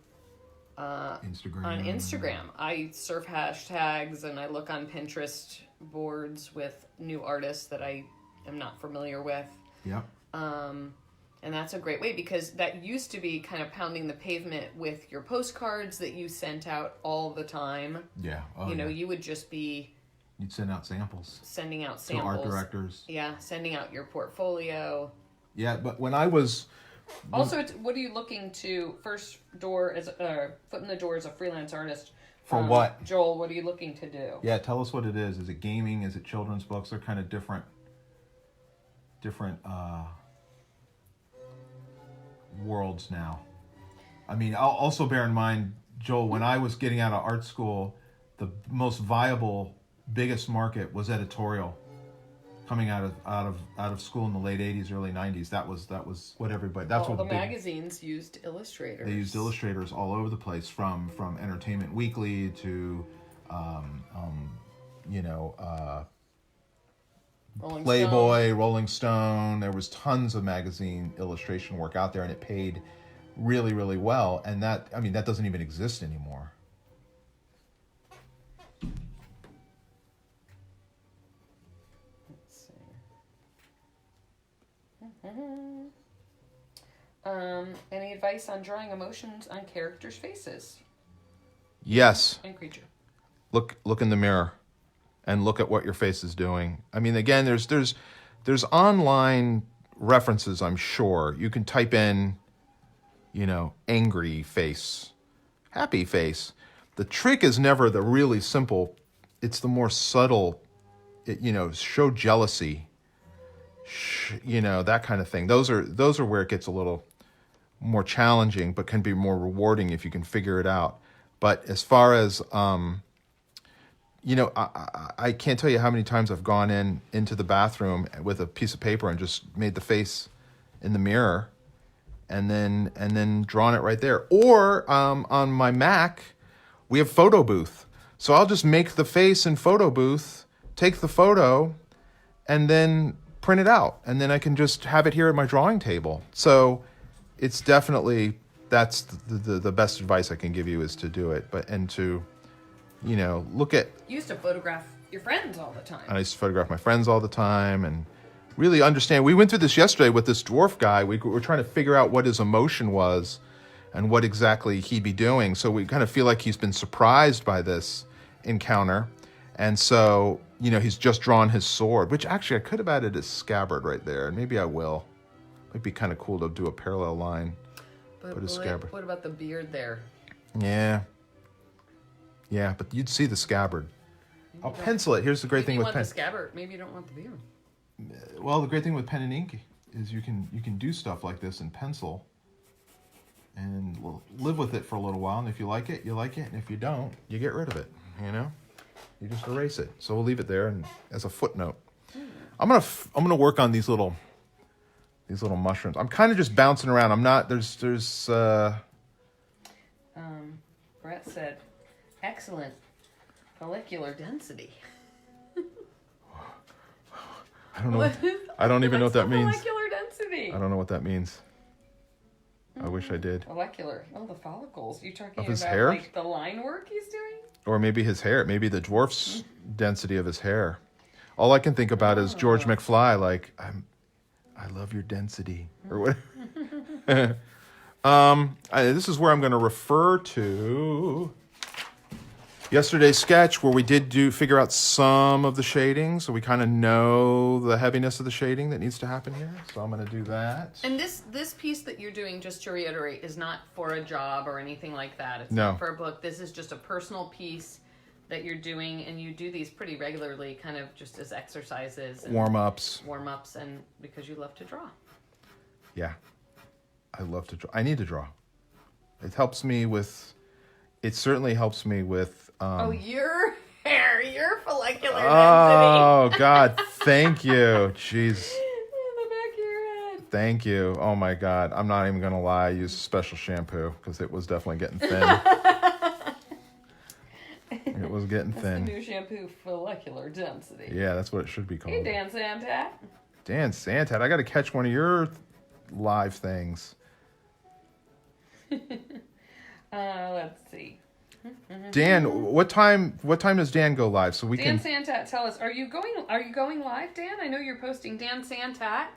Instagram. I surf hashtags and I look on Pinterest boards with new artists that I am not familiar with. Yep. And that's a great way because that used to be kind of pounding the pavement with your postcards that you sent out all the time. Yeah. You would just be... You'd send out samples. Sending out samples. To art directors. Yeah, sending out your portfolio. Yeah, but when I was... Also, what are you looking to foot in the door as a freelance artist? For what? Joel, what are you looking to do? Yeah, tell us what it is. Is it gaming? Is it children's books? They're kind of different worlds now. I mean, I'll also bear in mind, Joel, when I was getting out of art school, the most viable biggest market was editorial. Coming out of school in the late 80s, early 90s, that was what everybody. That's All what the magazines used illustrators. They used illustrators all over the place, from Entertainment Weekly to, Rolling Playboy, Stone. Rolling Stone. There was tons of magazine illustration work out there, and it paid really, really well. And that doesn't even exist anymore. Let's see. Any advice on drawing emotions on characters' faces Yes. and creature? Look in the mirror and look at what your face is doing. I mean, again, there's online references, I'm sure. You can type in, angry face, happy face. The trick is never the really simple. It's the more subtle, show jealousy, that kind of thing. Those are where it gets a little more challenging, but can be more rewarding if you can figure it out. But as far as, I can't tell you how many times I've gone into the bathroom with a piece of paper and just made the face in the mirror and then drawn it right there. Or on my Mac, we have Photo Booth. So I'll just make the face in Photo Booth, take the photo, and then print it out. And then I can just have it here at my drawing table. So it's definitely, that's the best advice I can give you, is to do it. And to, look at... You used to photograph your friends all the time. I used to photograph my friends all the time and really understand. We went through this yesterday with this dwarf guy. We were trying to figure out what his emotion was and what exactly he'd be doing. So we kind of feel like he's been surprised by this encounter. And so, he's just drawn his sword, which actually I could have added his scabbard right there. And maybe I will. It'd be kind of cool to do a parallel line. But scabbard. What about the beard there? Yeah, but you'd see the scabbard. I'll pencil it. Here's the great thing with pen. Maybe you want the scabbard. Maybe you don't want the beard. Well, the great thing with pen and ink is you can do stuff like this in pencil and live with it for a little while. And if you like it, you like it. And if you don't, you get rid of it. You just erase it. So we'll leave it there and as a footnote. I'm gonna work on these little mushrooms. I'm kind of just bouncing around. I'm not. There's. Brett said, "Excellent follicular density." I don't know. I don't even know what that means. Follicular density. I don't know what that means. I wish I did. Follicular. Oh, the follicles. You talking Of his about hair? like the line work he's doing? Or maybe his hair. Maybe the dwarf's density of his hair. All I can think about is George McFly. Like, I love your density, or what. This is where I'm going to refer to yesterday's sketch, where we did figure out some of the shading, so we kind of know the heaviness of the shading that needs to happen here. So I'm going to do that. And this piece that you're doing, just to reiterate, is not for a job or anything like that. It's No. not for a book. This is just a personal piece that you're doing, and you do these pretty regularly, kind of just as exercises and Warm-ups. and because you love to draw. Yeah. I love to draw. I need to draw. It helps me with... It certainly helps me with... Your hair, your follicular density. Oh, God. Thank you. Jeez. In the back of your head. Thank you. Oh, my God. I'm not even going to lie. I used special shampoo because it was definitely getting thin. It was getting thin. The new shampoo, follicular density. Yeah, that's what it should be called. Hey, Dan Santat. Dan Santat, I got to catch one of your live things. Let's see. Dan, what time does Dan go live? So we Dan can. Santat, tell us, are you going live, Dan? I know you're posting. Dan Santat,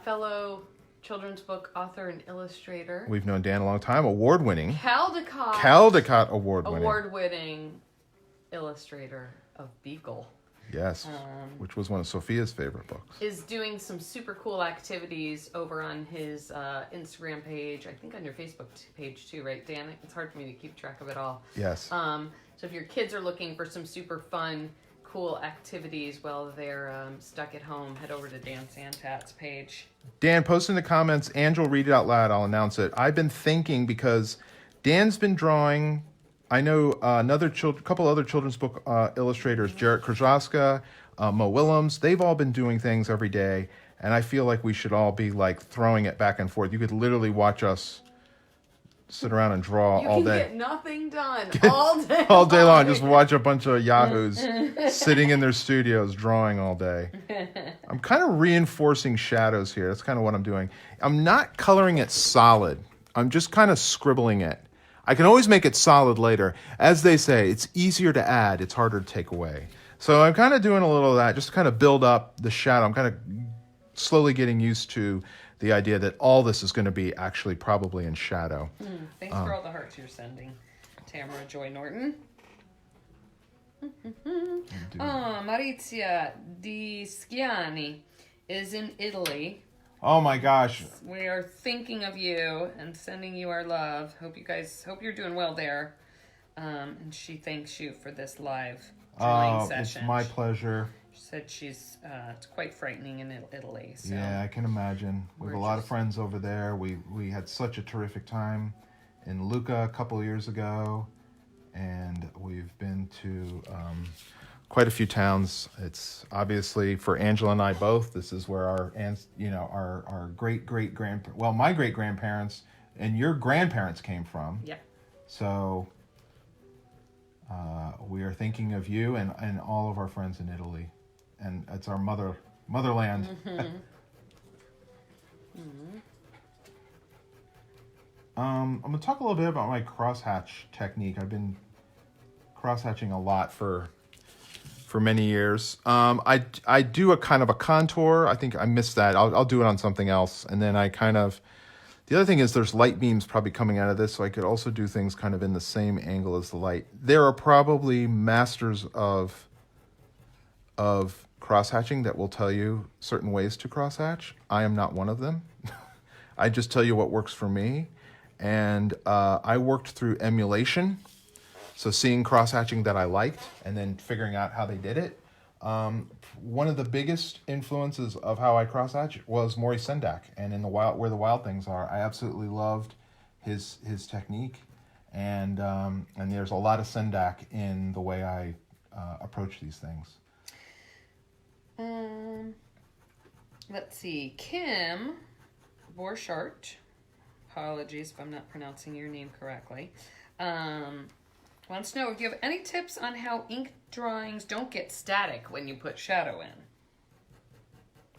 fellow children's book author and illustrator. We've known Dan a long time. Award-winning. Caldecott award-winning. Award-winning illustrator of Beagle. Yes, which was one of Sophia's favorite books. Is doing some super cool activities over on his Instagram page. I think on your Facebook page too, right, Dan? It's hard for me to keep track of it all. Yes. So if your kids are looking for some super fun, cool activities while they're stuck at home, head over to Dan Santat's page. Dan, post in the comments. Angel, read it out loud. I'll announce it. I've been thinking, because Dan's been drawing I know couple other children's book illustrators, Jarrett Krzaska, Mo Willems. They've all been doing things every day, and I feel like we should all be like throwing it back and forth. You could literally watch us sit around and draw all day. You can get nothing done all day all day long. Just watch a bunch of yahoos sitting in their studios drawing all day. I'm kind of reinforcing shadows here. That's kind of what I'm doing. I'm not coloring it solid. I'm just kind of scribbling it. I can always make it solid later. As they say, it's easier to add, it's harder to take away. So I'm kind of doing a little of that, just to kind of build up the shadow. I'm kind of slowly getting used to the idea that all this is going to be actually probably in shadow. Thanks for all the hearts you're sending, Tamara Joy Norton. Maurizia Di Schiani is in Italy. Oh my gosh. We are thinking of you and sending you our love. Hope you're doing well there. And she thanks you for this live drawing session. It's my pleasure. She said it's quite frightening in Italy. So. Yeah, I can imagine. We have a lot of friends over there. We had such a terrific time in Lucca a couple of years ago, and we've been to quite a few towns. It's obviously for Angela and I both. This is where our my great grandparents and your grandparents came from. Yeah. So we are thinking of you and all of our friends in Italy, and it's our motherland. I'm going to talk a little bit about my crosshatch technique. I've been crosshatching a lot for many years. I do a kind of a contour. I think I missed that. I'll do it on something else. And then the other thing is there's light beams probably coming out of this, so I could also do things kind of in the same angle as the light. There are probably masters of crosshatching that will tell you certain ways to crosshatch. I am not one of them. I just tell you what works for me. And I worked through emulation, so seeing crosshatching that I liked and then figuring out how they did it. One of the biggest influences of how I crosshatch was Maurice Sendak, and in Where the Wild Things Are, I absolutely loved his technique, and there's a lot of Sendak in the way I approach these things. Let's see, Kim Borchardt. Apologies if I'm not pronouncing your name correctly. Wants to know if you have any tips on how ink drawings don't get static when you put shadow in.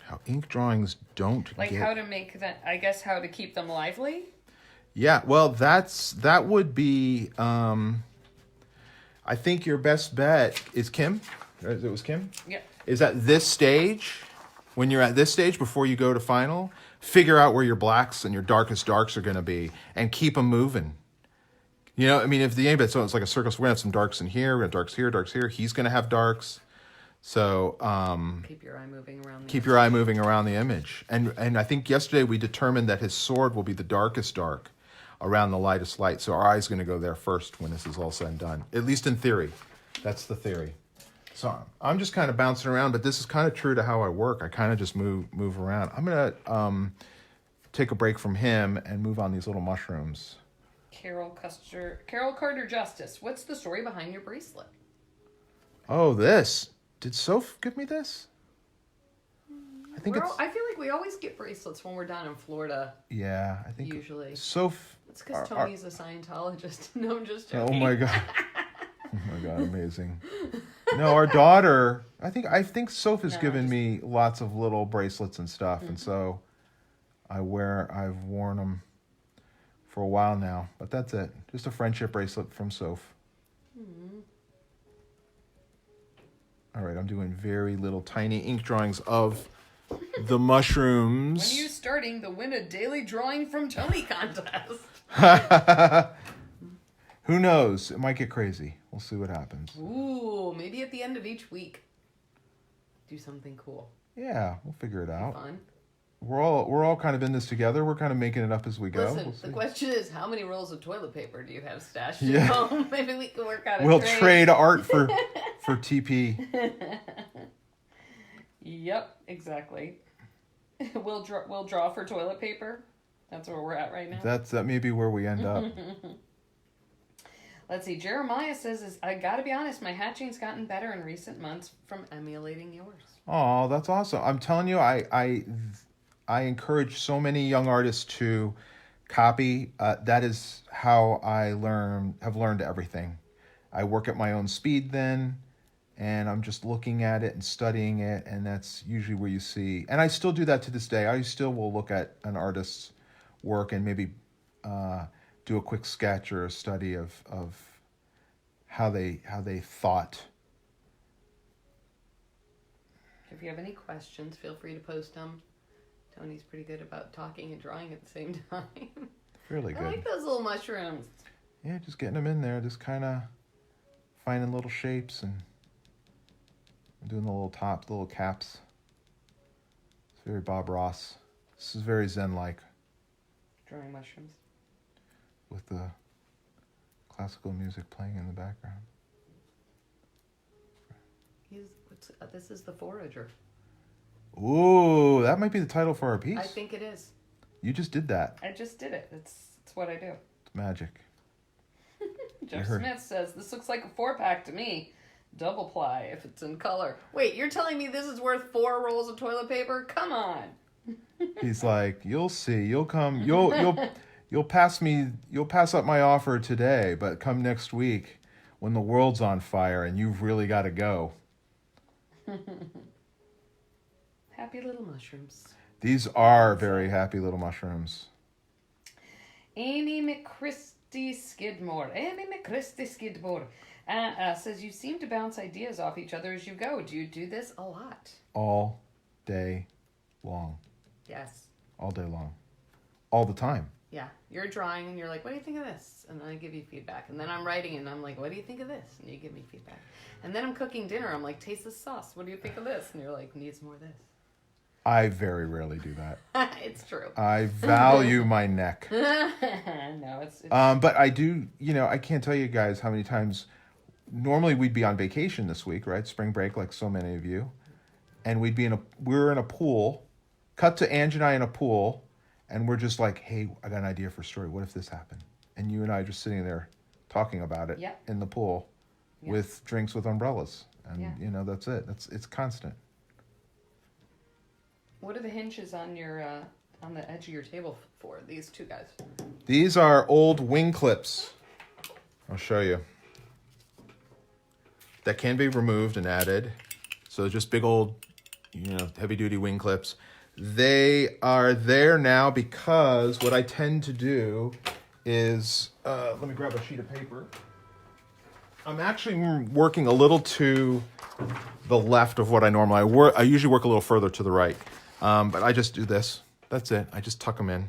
How ink drawings don't how to make that, I guess how to keep them lively? Yeah, well, that would be, I think your best bet is Kim. It was Kim? Yeah. Is at this stage, when you're at this stage before you go to final, figure out where your blacks and your darkest darks are going to be and keep them moving. You know, I mean, if the aim bit, so it's like a circle, so we're going to have some darks in here, we're going to have darks here, darks here. He's going to have darks. So keep your eye moving around the image. And I think yesterday we determined that his sword will be the darkest dark around the lightest light. So our eye's going to go there first when this is all said and done. At least in theory. That's the theory. So I'm just kind of bouncing around, but this is kind of true to how I work. I kind of just move around. I'm going to take a break from him and move on these little mushrooms. Carol Carter Justice. What's the story behind your bracelet? Oh, this. Did Soph give me this? I think I feel like we always get bracelets when we're down in Florida. Yeah, I think usually. Soph. It's because Tony's a Scientologist. No, I'm just joking. Oh my god. Oh my god, amazing. No, our daughter. I think Soph has given me lots of little bracelets and stuff, and so I've worn them for a while now. But that's it. Just a friendship bracelet from Soph. All right, I'm doing very little tiny ink drawings of the mushrooms. When are you starting the Win a Daily Drawing from Tony contest? Who knows? It might get crazy. We'll see what happens. Ooh, maybe at the end of each week, do something cool. Yeah, we'll figure it out. Fun. We're all kind of in this together. We're kind of making it up as we go. Listen, the question is, how many rolls of toilet paper do you have stashed at home? Maybe we can work out a We'll trade. trade art for TP. Yep, exactly. We'll draw for toilet paper. That's where we're at right now. That may be where we end up. Let's see. Jeremiah says, I gotta be honest, my hatching's gotten better in recent months from emulating yours. Oh, that's awesome. I'm telling you, I encourage so many young artists to copy. That is how I have learned everything. I work at my own speed then, and I'm just looking at it and studying it, and that's usually where you see. And I still do that to this day. I still will look at an artist's work and maybe do a quick sketch or a study of how they thought. If you have any questions, feel free to post them. Tony's pretty good about talking and drawing at the same time. Really good. I like those little mushrooms. Yeah, just getting them in there, just kind of finding little shapes and doing the little tops, the little caps. It's very Bob Ross. This is very Zen-like. Drawing mushrooms. With the classical music playing in the background. This is The Forager. Ooh, that might be the title for our piece. I think it is. You just did that. I just did it. It's what I do. It's magic. Jeff Smith says, this looks like a 4-pack to me. Double ply if it's in color. Wait, you're telling me this is worth 4 rolls of toilet paper? Come on. He's like, you'll see. You'll come. You'll pass up my offer today, but come next week when the world's on fire and you've really got to go. Happy little mushrooms. These are very happy little mushrooms. Amy McChristy Skidmore says, you seem to bounce ideas off each other as you go. Do you do this a lot? All day long. Yes. All day long. All the time. Yeah. You're drawing and you're like, what do you think of this? And I give you feedback. And then I'm writing and I'm like, what do you think of this? And you give me feedback. And then I'm cooking dinner. I'm like, taste this sauce. What do you think of this? And you're like, needs more of this. I very rarely do that. It's true. I value my neck. No, it's but I do, I can't tell you guys how many times. Normally we'd be on vacation this week, right? Spring break, like so many of you. And we're in a pool. Cut to Ange and I in a pool. And we're just like, hey, I got an idea for a story. What if this happened? And you and I are just sitting there talking about it in the pool with drinks with umbrellas. And, that's it. It's constant. What are the hinges on your on the edge of your table for, these two guys? These are old wing clips. I'll show you. That can be removed and added. So just big old, heavy-duty wing clips. They are there now because what I tend to do is, let me grab a sheet of paper. I'm actually working a little to the left of what I normally work. I usually work a little further to the right. But I just do this. That's it. I just tuck them in.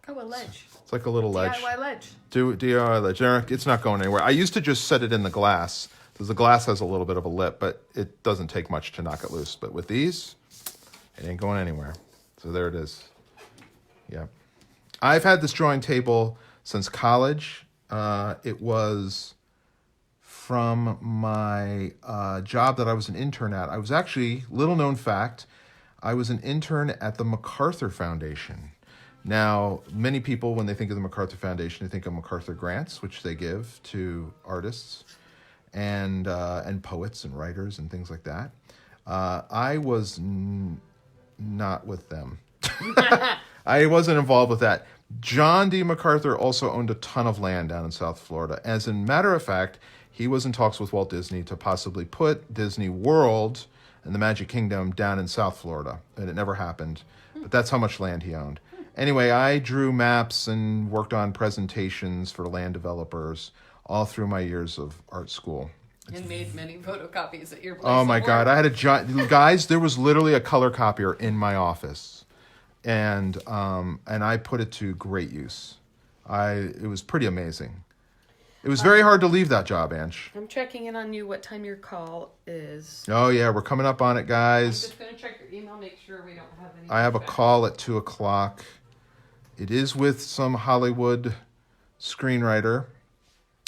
Oh, a ledge. It's like a little ledge. DIY ledge. DIY ledge. It's not going anywhere. I used to just set it in the glass because the glass has a little bit of a lip, but it doesn't take much to knock it loose. But with these, it ain't going anywhere. So there it is. Yeah. I've had this drawing table since college. It was from my job that I was an intern at. I was actually, little known fact, I was an intern at the Macarthur Foundation. Now, many people, when they think of the Macarthur Foundation, they think of MacArthur grants, which they give to artists and poets and writers and things like that. I was not with them. I wasn't involved with that. John D. MacArthur also owned a ton of land down in South Florida. As a matter of fact, he was in talks with Walt Disney to possibly put Disney World and the Magic Kingdom down in South Florida, and it never happened. But that's how much land he owned. Anyway, I drew maps and worked on presentations for land developers all through my years of art school. And made many photocopies at your place. Oh my God, I had a giant, guys, there was literally a color copier in my office. And I put it to great use. It was pretty amazing. It was very hard to leave that job, Ange. I'm checking in on you what time your call is. Oh yeah, we're coming up on it, I'm guys. just going to check your email, make sure we don't have any. I have a call at 2:00. It is with some Hollywood screenwriter.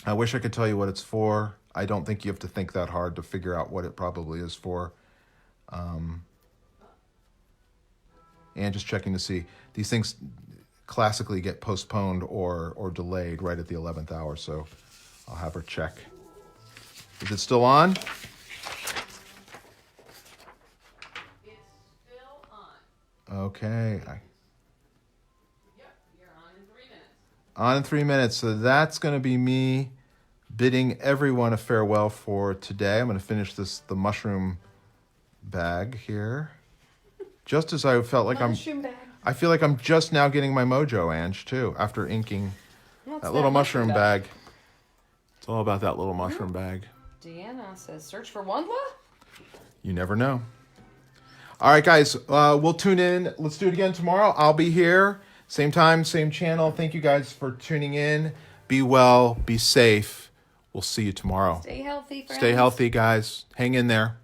I wish I could tell you what it's for. I don't think you have to think that hard to figure out what it probably is for. And just checking to see. These things classically get postponed or delayed right at the 11th hour. So I'll have her check. Is it still on? It's still on. Okay. Yep, you're on in 3 minutes. On in 3 minutes. So that's going to be me bidding everyone a farewell for today. I'm going to finish the mushroom bag here. Just as I felt like Mushroom bag. I feel like I'm just now getting my mojo, Ange, too, after inking What's that little mushroom bag? bag. It's all about that little mushroom bag. Deanna says, search for Wandla? You never know. All right, guys, we'll tune in. Let's do it again tomorrow. I'll be here. Same time, same channel. Thank you guys for tuning in. Be well, be safe. We'll see you tomorrow. Stay healthy, friends. Stay healthy, guys. Hang in there.